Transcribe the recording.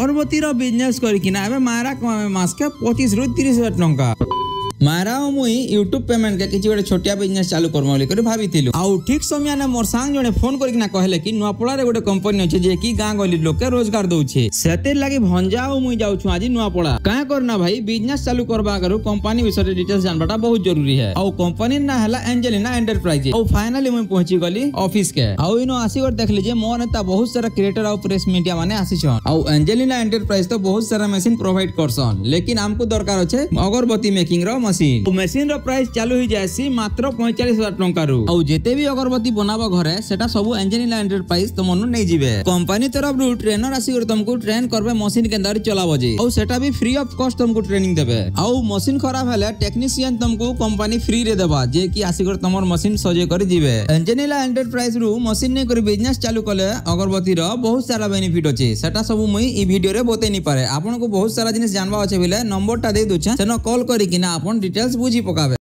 अगरबत्ती बिजनेस करकिना एबे मायरा कमावे मासके 25 रु 30 हजार टंका। मायरा मुई यूट्यूब पेमेंट के किछि गोटे छोटिया बिजनेस चालू करमो बोली कर भाबिथिलु। आउ ठीक समय ने मोर सांग जने फोन करकिना कहले कि नुआपड़ा रे गोटे कंपनी अछि जे कि गां गली लोक के रोजगार दउछे। सेते लागि भंजाओ मुई जाउ छु आज नुआपड़ा। काहे करना भाई बिजनेस चालू करबा करू कंपनी विषय डिटेल्स जानबाटा बहुत जरूरी है। आउ कंपनी ना हला एंजेलिना एंटरप्राइज। आउ फाइनली मुई पहुंची गली ऑफिस के। आउ इनो आसी गर देखली जे मोर नेता बहुत सारा क्रिएटर आउ प्रेस मीडिया माने आसी छन। आउ एंजेलिना एंटरप्राइज तो बहुत सारा मशीन प्रोवाइड करसन, लेकिन हमको दरकार अछि अगरबत्ती मेकिंग रो मशीन रो प्राइस चालू हो जायसी मात्र 45,000 टंका रु। और जेते भी अगरबत्ती बनाबो घरे सेटा सब एंजेलिना एंटरप्राइज तो मनु नै जिवे। कंपनी तरफ रु ट्रेनर आसी कर तुमको ट्रेन करबे मशीन के अंदर चलाबो जे। और सेटा भी फ्री ऑफ कॉस्ट तुमको ट्रेनिंग देबे। और मशीन खराब हले टेक्नीशियन तुमको कंपनी फ्री रे देबा जे कि आसी कर तमर मशीन सजे कर जिवे। एंजेलिना एंटरप्राइज रु मशीन नै कर बिजनेस चालू कले अगरबत्ती रो बहुत सारा बेनिफिट अछि। सेटा सब मुई ई वीडियो रे बतै नि पारे। आपन को बहुत सारा जिनिस जानबा अछि बिले नंबर टा दे दोछा सेनो कॉल करी कि ना आपन डिटेल्स बुझी पकावे।